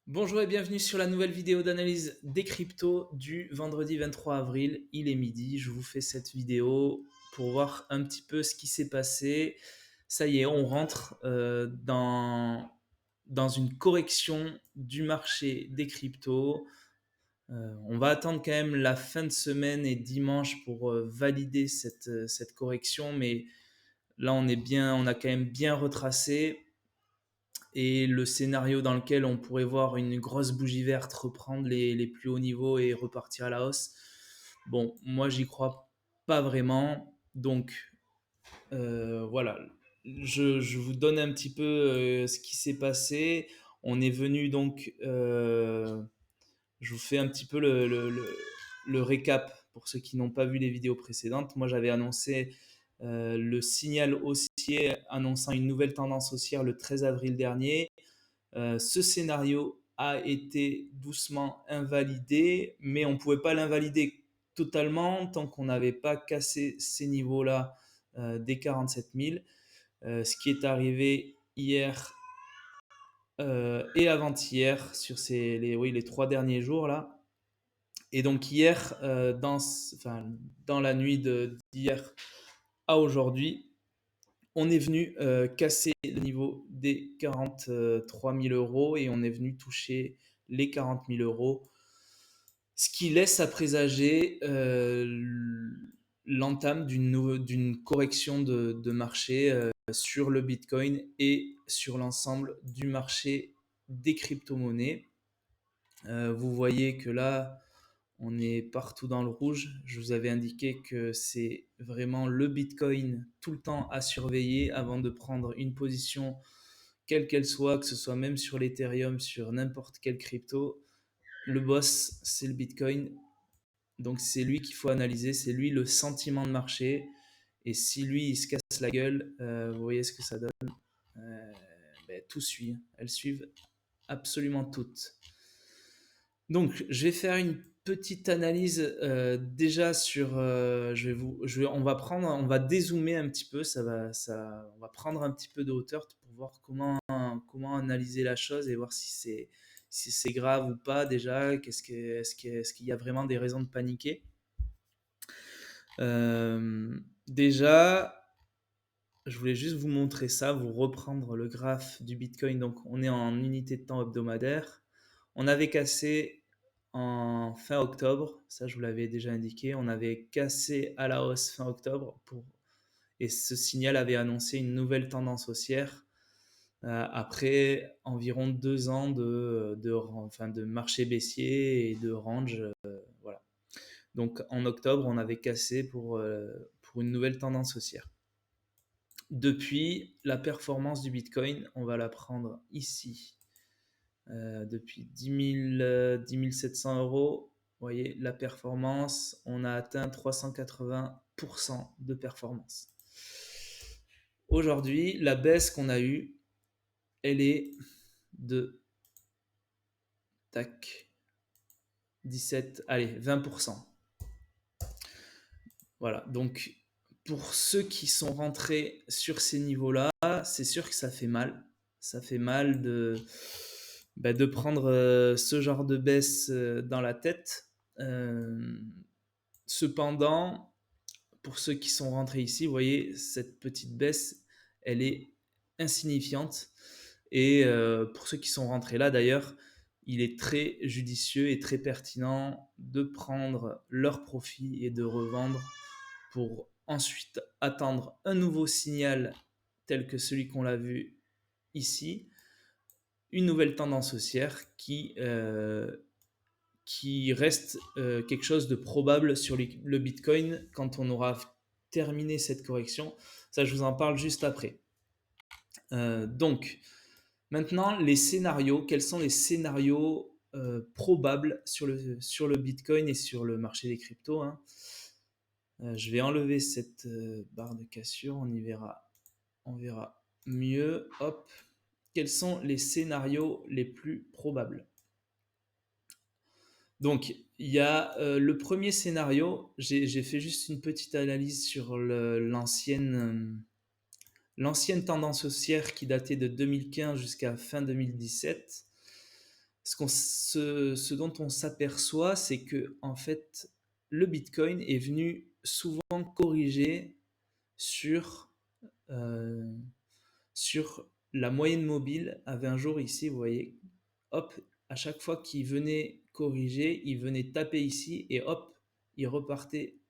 Bonjour et bienvenue sur la nouvelle vidéo d'analyse des cryptos du vendredi 23 avril. Il est midi, je vous fais cette vidéo pour voir un petit peu ce qui s'est passé. Ça y est, on rentre dans une correction du marché des cryptos. On va attendre quand même la fin de semaine et dimanche pour valider cette correction, mais là on a quand même bien retracé. Et le scénario dans lequel on pourrait voir une grosse bougie verte reprendre les plus hauts niveaux et repartir à la hausse, bon, moi j'y crois pas vraiment. Donc voilà, je vous donne un petit peu ce qui s'est passé. On est venu donc, je vous fais un petit peu le récap pour ceux qui n'ont pas vu les vidéos précédentes. Moi j'avais annoncé le signal haussier annonçant une nouvelle tendance haussière le 13 avril dernier. Ce scénario a été doucement invalidé, mais on ne pouvait pas l'invalider totalement tant qu'on n'avait pas cassé ces niveaux-là des 47 000. Ce qui est arrivé hier et avant-hier sur les 3 derniers jours là. Et donc hier, dans la nuit d'hier à aujourd'hui, on est venu casser le niveau des 43 000 euros et on est venu toucher les 40 000 euros, ce qui laisse à présager l'entame d'une correction de marché sur le Bitcoin et sur l'ensemble du marché des crypto-monnaies. Vous voyez que là, on est partout dans le rouge. Je vous avais indiqué que c'est vraiment le Bitcoin tout le temps à surveiller avant de prendre une position, quelle qu'elle soit, que ce soit même sur l'Ethereum, sur n'importe quelle crypto. Le boss, c'est le Bitcoin. Donc c'est lui qu'il faut analyser, c'est lui le sentiment de marché. Et si lui, il se casse la gueule, vous voyez ce que ça donne. Euh, tout suit. Elles suivent absolument toutes. Donc, je vais faire une petite analyse déjà sur. On va dézoomer un petit peu. On va prendre un petit peu de hauteur pour voir comment analyser la chose et voir si c'est grave ou pas déjà. Est-ce qu'il y a vraiment des raisons de paniquer? Déjà, je voulais juste vous montrer ça, vous reprendre le graphe du Bitcoin. Donc, on est en unité de temps hebdomadaire. On avait cassé en fin octobre, ça je vous l'avais déjà indiqué. On avait cassé à la hausse fin octobre et ce signal avait annoncé une nouvelle tendance haussière après environ 2 ans de marché baissier et de range. Voilà. Donc en octobre, on avait cassé pour une nouvelle tendance haussière. Depuis, la performance du Bitcoin, on va la prendre ici. Depuis 10 700 euros, vous voyez la performance, on a atteint 380% de performance. Aujourd'hui, la baisse qu'on a eue, elle est de tac, 17, allez, 20%. Voilà, donc pour ceux qui sont rentrés sur ces niveaux-là, c'est sûr que ça fait mal. Ça fait mal de prendre ce genre de baisse dans la tête. Cependant, pour ceux qui sont rentrés ici, vous voyez, cette petite baisse, elle est insignifiante. Et pour ceux qui sont rentrés là, d'ailleurs, il est très judicieux et très pertinent de prendre leur profit et de revendre pour ensuite attendre un nouveau signal tel que celui qu'on l'a vu ici, une nouvelle tendance haussière qui reste quelque chose de probable sur le Bitcoin quand on aura terminé cette correction. Ça, je vous en parle juste après. Donc, maintenant, les scénarios. Quels sont les scénarios probables sur le Bitcoin et sur le marché des cryptos, hein. Je vais enlever cette barre de cassure, on verra mieux. Hop. Quels sont les scénarios les plus probables? Donc, il y a le premier scénario. J'ai fait juste une petite analyse sur l'ancienne tendance haussière qui datait de 2015 jusqu'à fin 2017. Ce dont on s'aperçoit, c'est que en fait, le Bitcoin est venu souvent corriger sur, heu, sur la moyenne mobile avait un jour ici, vous voyez, hop, à chaque fois qu'il venait corriger, il venait taper ici et hop, il repartait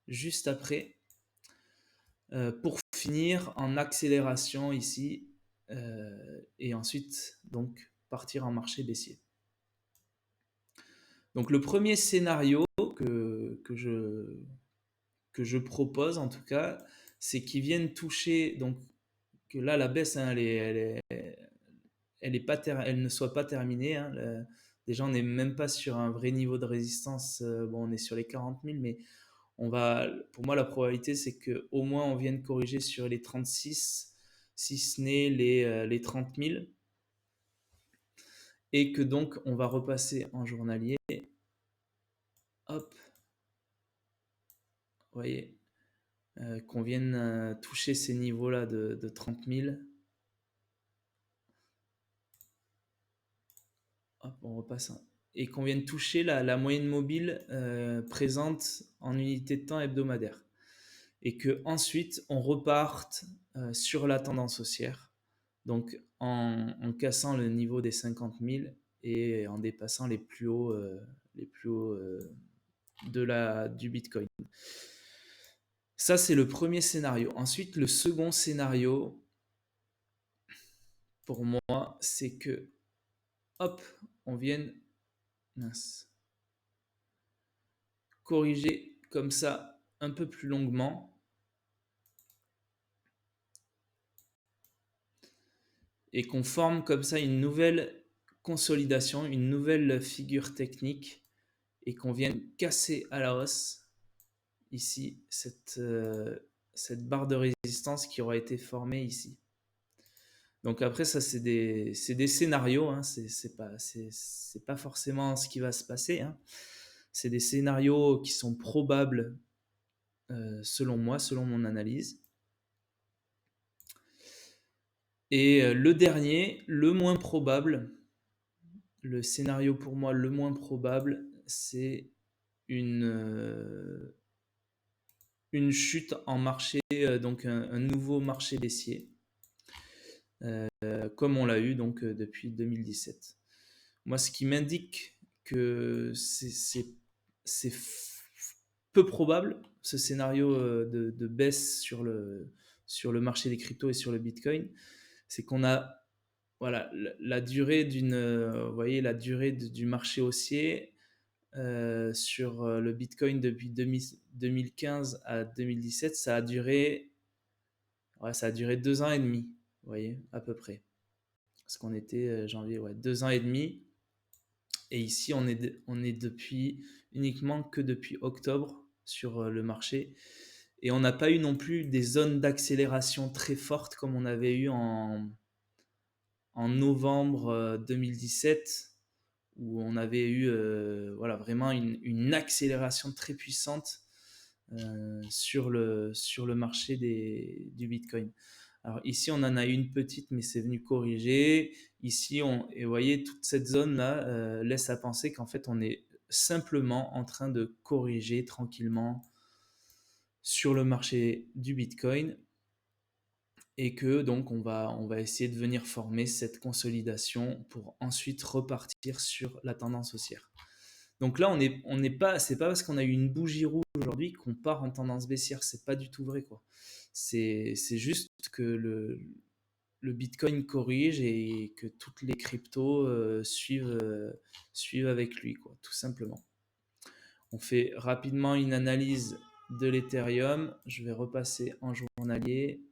juste après, pour finir en accélération ici, et ensuite donc partir en marché baissier. Donc le premier scénario que je propose en tout cas, c'est qu'ils viennent toucher, donc que là la baisse, hein, elle est pas elle ne soit pas terminée, hein, déjà on n'est même pas sur un vrai niveau de résistance, bon on est sur les 40 000, mais pour moi la probabilité c'est que au moins on vienne corriger sur les 36, si ce n'est les 30 000, et que donc on va repasser en journalier, hop, vous voyez, qu'on vienne toucher ces niveaux-là de 30 000. Hop, on repasse. Et qu'on vienne toucher la moyenne mobile présente en unité de temps hebdomadaire. Et que ensuite on reparte sur la tendance haussière, donc en cassant le niveau des 50 000 et en dépassant les plus hauts du Bitcoin. Ça, c'est le premier scénario. Ensuite, le second scénario, pour moi, c'est que, hop, on vienne, mince, corriger comme ça un peu plus longuement et qu'on forme comme ça une nouvelle consolidation, une nouvelle figure technique, et qu'on vienne casser à la hausse ici cette barre de résistance qui aura été formée ici. Donc après, ça, c'est des scénarios, hein, c'est pas forcément ce qui va se passer, hein. C'est des scénarios qui sont probables selon moi, selon mon analyse. Et le dernier, le moins probable, le scénario pour moi le moins probable, c'est une, une chute en marché, donc un nouveau marché baissier, comme on l'a eu donc depuis 2017. Moi, ce qui m'indique que c'est peu probable, ce scénario de baisse sur le marché des cryptos et sur le Bitcoin, c'est qu'on a, voilà, la durée vous voyez, la durée du marché haussier sur le Bitcoin depuis 2015 à 2017, ça a duré, ouais, ça a duré 2 ans et demi, vous voyez, à peu près. Parce qu'on était janvier, ouais, 2 ans et demi. Et ici, on est depuis uniquement que depuis octobre sur le marché. Et on n'a pas eu non plus des zones d'accélération très fortes comme on avait eu en novembre 2017, où on avait eu voilà, vraiment une accélération très puissante sur le marché du Bitcoin. Alors ici, on en a eu une petite, mais c'est venu corriger. Ici, et vous voyez, toute cette zone-là laisse à penser qu'en fait, on est simplement en train de corriger tranquillement sur le marché du Bitcoin, et que donc on va essayer de venir former cette consolidation pour ensuite repartir sur la tendance haussière. Donc là, on n'est pas, c'est pas parce qu'on a eu une bougie rouge aujourd'hui qu'on part en tendance baissière. C'est pas du tout vrai, quoi. C'est juste que le Bitcoin corrige et que toutes les cryptos suivent avec lui, quoi, tout simplement. On fait rapidement une analyse de l'Ethereum. Je vais repasser en journalier.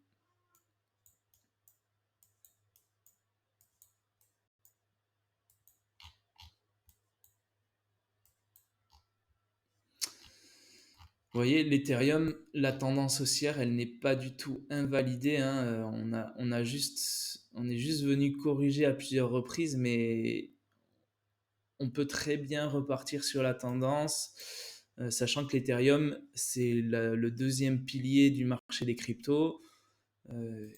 Vous voyez, l'Ethereum, la tendance haussière, elle n'est pas du tout invalidée, hein. On est juste venu corriger à plusieurs reprises, mais on peut très bien repartir sur la tendance, sachant que l'Ethereum, c'est le deuxième pilier du marché des cryptos.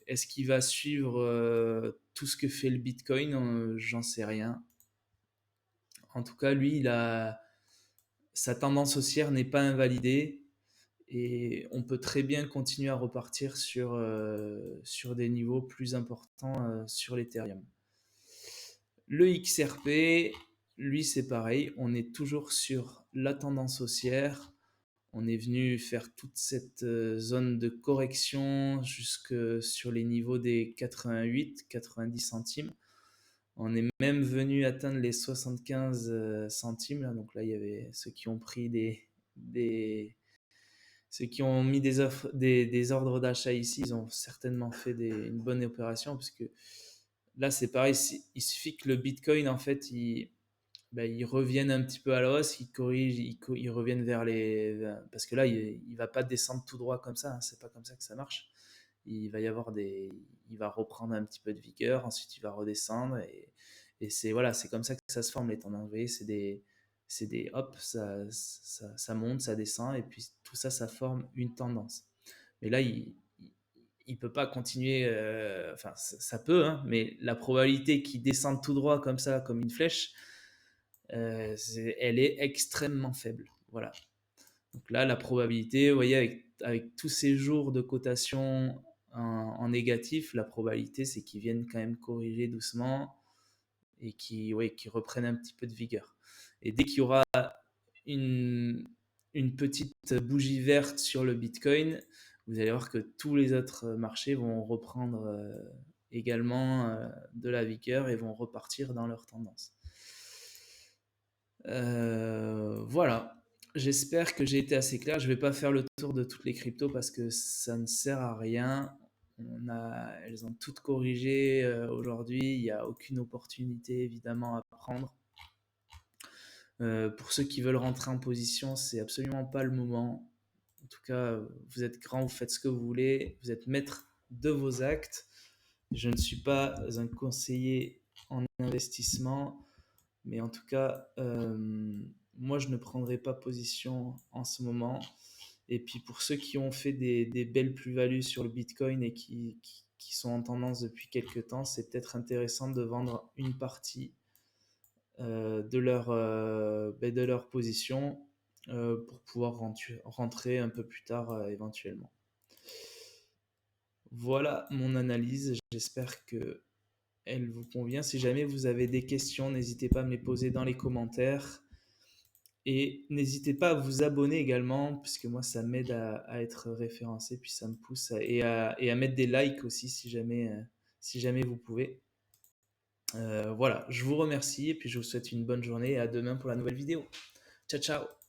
Est-ce qu'il va suivre tout ce que fait le Bitcoin? J'en sais rien. En tout cas, lui, sa tendance haussière n'est pas invalidée et on peut très bien continuer à repartir sur des niveaux plus importants sur l'Ethereum. Le XRP, lui, c'est pareil. On est toujours sur la tendance haussière. On est venu faire toute cette zone de correction jusque sur les niveaux des 88-90 centimes. On est même venu atteindre les 75 centimes. Là. Donc là, il y avait ceux qui ont pris ceux qui ont mis des ordres d'achat ici, ils ont certainement fait une bonne opération parce que là, c'est pareil. Il suffit que le Bitcoin, en fait, il revienne un petit peu à la hausse, il corrige, il revienne parce que là, il va pas descendre tout droit comme ça. Hein, c'est pas comme ça que ça marche. Il va y avoir il va reprendre un petit peu de vigueur, ensuite il va redescendre et c'est voilà, c'est comme ça que ça se forme les tendances. Vous voyez, hop, ça monte, ça descend et puis tout ça, ça forme une tendance. Mais là, il peut pas continuer. Enfin, ça peut, hein, mais la probabilité qu'il descende tout droit comme ça, comme une flèche, elle est extrêmement faible. Voilà. Donc là, la probabilité, vous voyez, avec tous ces jours de cotation en négatif, la probabilité, c'est qu'ils viennent quand même corriger doucement et qu'ils reprennent un petit peu de vigueur. Et dès qu'il y aura une, une petite bougie verte sur le Bitcoin, vous allez voir que tous les autres marchés vont reprendre également de la vigueur et vont repartir dans leur tendance. Voilà. J'espère que j'ai été assez clair. Je ne vais pas faire le tour de toutes les cryptos parce que ça ne sert à rien. Elles ont toutes corrigé aujourd'hui. Il n'y a aucune opportunité évidemment à prendre. Pour ceux qui veulent rentrer en position, c'est absolument pas le moment. En tout cas, vous êtes grand, vous faites ce que vous voulez, vous êtes maître de vos actes. Je ne suis pas un conseiller en investissement. Mais en tout cas, moi, je ne prendrai pas position en ce moment. Et puis pour ceux qui ont fait des belles plus-values sur le Bitcoin et qui sont en tendance depuis quelques temps, c'est peut-être intéressant de vendre une partie de leur position pour pouvoir rentrer un peu plus tard éventuellement. Voilà mon analyse. J'espère que elle vous convient. Si jamais vous avez des questions, n'hésitez pas à me les poser dans les commentaires. Et n'hésitez pas à vous abonner également, puisque moi, ça m'aide à être référencé, puis ça me pousse et à mettre des likes aussi si jamais vous pouvez. Voilà, je vous remercie et puis je vous souhaite une bonne journée et à demain pour la nouvelle vidéo. Ciao, ciao!